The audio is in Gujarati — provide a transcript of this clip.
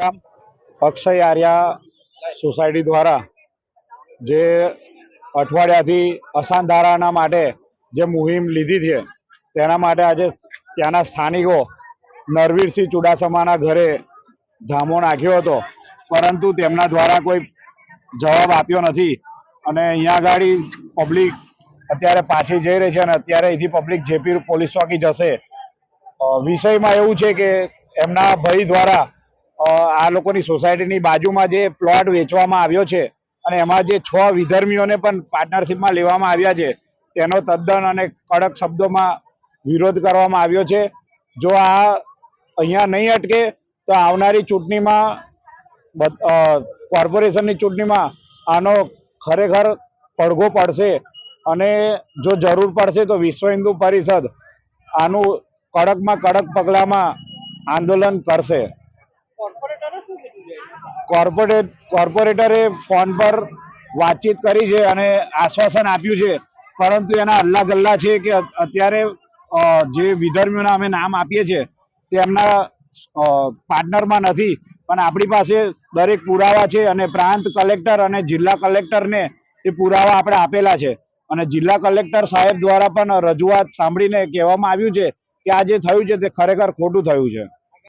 અક્ષય આર્યા સોસાયટી દ્વારા જે અઠવાડિયાથી અસાધારાના માટે જે મુહિમ લીધી છે તેના માટે આજે ત્યાંના સ્થાનિકો નરવીરસિંહ ચુડાસમાના ઘરે ધામો નાખ્યો હતો, પરંતુ તેમના દ્વારા કોઈ જવાબ આપ્યો નથી અને અહીંયા આગળ પબ્લિક અત્યારે પાછી જઈ રહી છે અને અત્યારે અહીંથી પબ્લિક જેપી પોલીસ ચોકી જશે। વિષયમાં એવું છે કે એમના ભાઈ દ્વારા આ લોકોની સોસાયટીની બાજુમાં જે પ્લોટ વેચવામાં આવ્યો છે અને એમાં જે 6 વિધર્મીઓને પણ પાર્ટનરશિપમાં લેવામાં આવ્યા છે તેનો તદ્દન અને કડક શબ્દોમાં વિરોધ કરવામાં આવ્યો છે। જો આ અહીંયા નહીં અટકે તો આવનારી ચૂંટણીમાં કોર્પોરેશનની ચૂંટણીમાં આનો ખરેખર પડઘો પડશે અને જો જરૂર પડશે તો વિશ્વ હિન્દુ પરિષદ આનું કડકમાં કડક પગલામાં આંદોલન કરશે। કોર્પોરેટરે ફોન પર વાતચીત કરી છે અને આશ્વાસન આપ્યું છે, પરંતુ એના હલ્લા ગલ્લા છે કે અત્યારે જે વિધર્મીઓના અમે નામ આપીએ છીએ તે એમના પાર્ટનરમાં નથી, પણ આપણી પાસે દરેક પુરાવા છે અને પ્રાંત કલેક્ટર અને જિલ્લા કલેક્ટરને એ પુરાવા આપણે આપેલા છે અને જિલ્લા કલેક્ટર સાહેબ દ્વારા પણ રજૂઆત સાંભળીને કહેવામાં આવ્યું છે કે આ જે થયું છે તે ખરેખર ખોટું થયું છે।